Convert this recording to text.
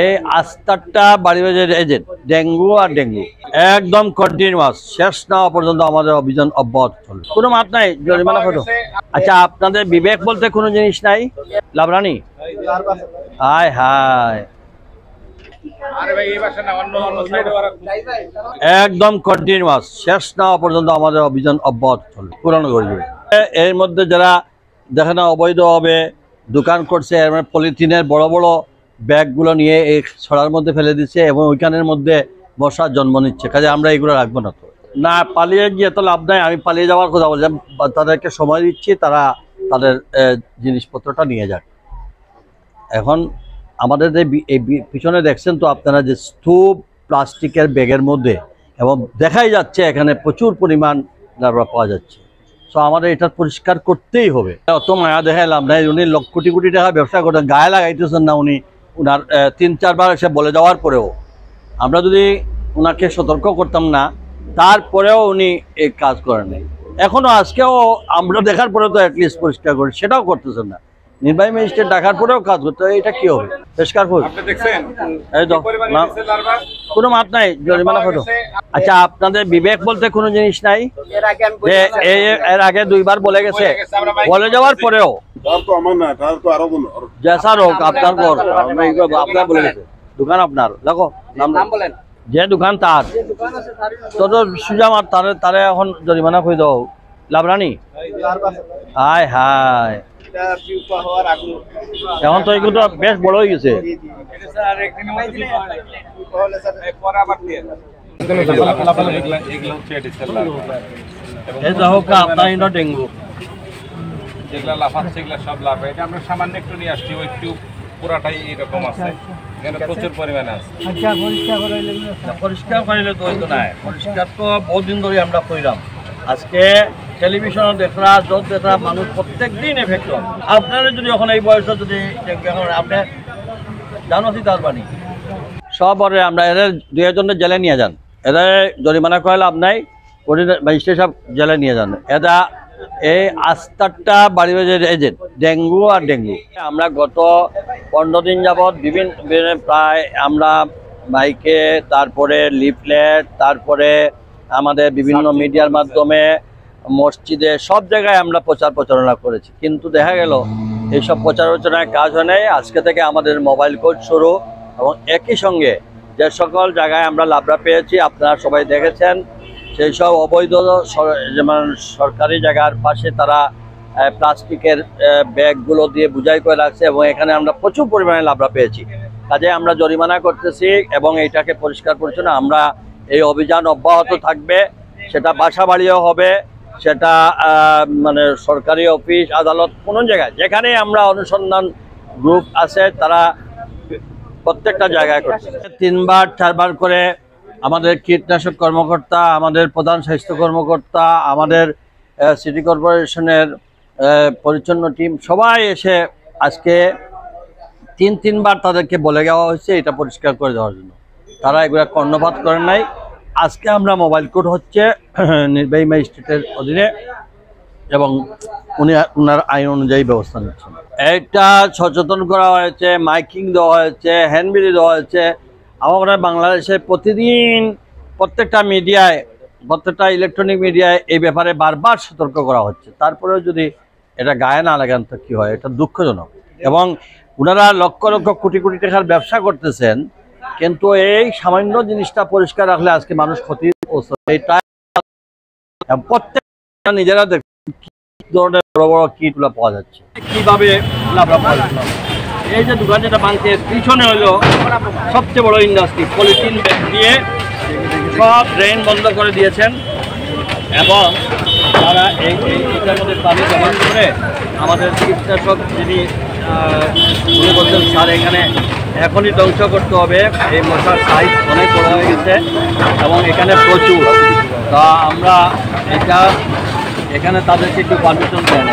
এই আস্তারটা বাড়ি বাজারের এজেন্ট ডেঙ্গু আর ডেঙ্গু একদম কন্টিনিউয়াস শেষ না হওয়া পর্যন্ত আমাদের অভিযান অব্যাহত চলবে। কোনো মাত নাই, জরিমানা কত? আচ্ছা, আপনাদের বিবেক বলতে কোনো জিনিস নাই? লাভরানি হায় হায়, একদম কন্টিনিউয়াস শেষ না হওয়া পর্যন্ত আমাদের অভিযান অব্যাহত চলবে। পুরানো করবে এর মধ্যে যারা দেখে না অবৈধভাবে দোকান করছে, এর মানে পলিথিনের বড় বড় ব্যাগগুলো নিয়ে এই ছড়ার মধ্যে ফেলে দিচ্ছে এবং ওইখানের মধ্যে মশার জন্ম নিচ্ছে। কাজে আমরা এগুলো রাখবো না। তো না, পালিয়ে গিয়ে তো লাভ নাই। আমি পালিয়ে যাওয়ার কথা বলছিলাম, তাদেরকে সময় দিচ্ছি, তারা তাদের জিনিসপত্রটা নিয়ে যাক। এখন আমাদের এই পিছনে দেখছেন তো আপনারা যে স্তূপ প্লাস্টিকের ব্যাগের মধ্যে, এবং দেখাই যাচ্ছে এখানে প্রচুর পরিমাণ লার্ভা পাওয়া যাচ্ছে। সো আমাদের এটা পরিষ্কার করতেই হবে। অত মায়া দেখাইলাম না, উনি কোটি কোটি টাকা ব্যবসা করতেন, গায়ে লাগাইতেছেন না। উনার ৩-৪ বার এসে বলে যাওয়ার পরেও আমরা যদি ওনাকে সতর্ক করতাম না, তারপরেও উনি এই কাজ করেন নাই। এখনও আজকেও আমরা দেখার পরেও তো অ্যাটলিস্ট পরিষ্কার করি, সেটাও করতেছেন না। নির্বাহী ম্যাজিস্ট্রেট ডাকার পরেও কাজ করতে হয়, এটা কি হবে? পরিষ্কার করুন। এই তো কোনো মাত নাই, জরিমানা কত? আচ্ছা, আপনাদের বিবেক বলতে কোনো জিনিস নাই? এর আগে 2 বার বলে গেছে, বলে যাওয়ার পরেও জেসা হোক আপনার ঘর, আপনার বলে গেছে দোকান আপনার, দেখো নাম বলেন, যে দোকান তার তত সুজা মার তারে এখন জরিমানা করে দাও। লাভরানি হায় হায়, এখন তো এগুলো বেশ বড় হয়ে গেছে। আপনার ডেঙ্গু যেগুলা লাফাচ্ছে এগুলা সব লাভ, এটা আমরা সামান্য একটু নিয়ে আসছি, ওই টিউব পুরাটাই এরকম আছে, এখানে প্রচুর পরিমাণে আছে। পরিষ্কার করিলে তো হইতো না, পরিষ্কার তো বহুদিন ধরে আমরা কইলাম। আজকে টেলিভিশন দেখরা যত দেখরা মানুষ প্রত্যেক দিন এফেক্ট হয়। আপনারা যদি এখন এই বয়সে যদি আপনি জানো তার বাণী সব আমরা এদের 2-জনের জেলে নিয়ে যান, এদের জরিমানা করে লাভ নাই, ম্যাজিস্ট্রেট সাহেব জেলে নিয়ে যান। এরা এই আস্তারটা বাড়ি বাজারের এজেন্ট ডেঙ্গু আর ডেঙ্গু। আমরা গত 15 দিন যাবৎ বিভিন্ন প্রায় আমরা বাইকে, তারপরে লিফলেট, তারপরে আমাদের বিভিন্ন মিডিয়ার মাধ্যমে, মসজিদে, সব জায়গায় আমরা প্রচার প্রচারণা করেছি, কিন্তু দেখা গেল এইসব প্রচারণায় কাজ হয় নাই। আজকে থেকে আমাদের মোবাইল কোড শুরু, এবং একই সঙ্গে যে সকল জায়গায় আমরা লাভরা পেয়েছি আপনারা সবাই দেখেছেন, সেই সব অবৈধ যেমন সরকারি জায়গার পাশে তারা প্লাস্টিকের ব্যাগগুলো দিয়ে বুঝাই করে রাখছে, এবং এখানে আমরা প্রচুর পরিমাণে লাভরা পেয়েছি। কাজে আমরা জরিমানা করতেছি এবং এইটাকে পরিষ্কার পরিচ্ছন্ন আমরা এই অভিযান অব্যাহত থাকবে। সেটা বাসা বাড়িও হবে, সেটা মানে সরকারি অফিস আদালত, কোনো জায়গায় যেখানে আমরা অনুসন্ধান গ্রুপ আছে তারা প্রত্যেকটা জায়গায় করছে। 3-4 বার করে আমাদের কীটনাশক কর্মকর্তা, আমাদের প্রধান স্বাস্থ্য কর্মকর্তা, আমাদের সিটি কর্পোরেশনের পরিচ্ছন্ন টিম সবাই এসে আজকে 3 বার তাদেরকে বলে দেওয়া হয়েছে এটা পরিষ্কার করে দেওয়ার জন্য। তারা এগুলো কর্ণপাত করেন নাই। আজকে আমরা মোবাইল কোড হচ্ছে নির্বাহী ম্যাজিস্ট্রেটের অধীনে, এবং উনার আইন অনুযায়ী ব্যবস্থা নিচ্ছেন। এটা সচেতন করা হয়েছে, মাইকিং দেওয়া হয়েছে, হ্যান্ডবিল দেওয়া হয়েছে। আমার মনে হয় বাংলাদেশে প্রতিদিন প্রত্যেকটা মিডিয়ায়, প্রত্যেকটা ইলেকট্রনিক মিডিয়ায় এই ব্যাপারে বারবার সতর্ক করা হচ্ছে। তারপরেও যদি এটা গায়ে না লাগান তো কী হয়? এটা দুঃখজনক। এবং ওনারা লক্ষ লক্ষ কোটি কোটি টাকার ব্যবসা করতেছেন, কিন্তু এই সামান্য জিনিসটা পরিষ্কার রাখলে আজকে মানুষ ক্ষতি। এইটা প্রত্যেকটা নিজেরা দেখছেন কি ধরনের বড় বড় কিটগুলো পাওয়া যাচ্ছে, কিভাবে লাভরা পাওয়া যাচ্ছে। এই যে দোকান যেটা ভাঙছে, পিছনে হলো সবচেয়ে বড় ইন্ডাস্ট্রি, পলিথিন ব্যাগ দিয়ে সব ড্রেন বন্ধ করে দিয়েছেন, এবং তারা এইটার মধ্যে পানি জমা করে আমাদের কীটনাশক যিনি উনি বলছেন স্যার এখানে এখনই ধ্বংস করতে হবে, এই মশার সাইজ অনেক বড় হয়ে গেছে এবং এখানে প্রচুর। তা আমরা এখানে তাদেরকে একটু পারমিশন দেন।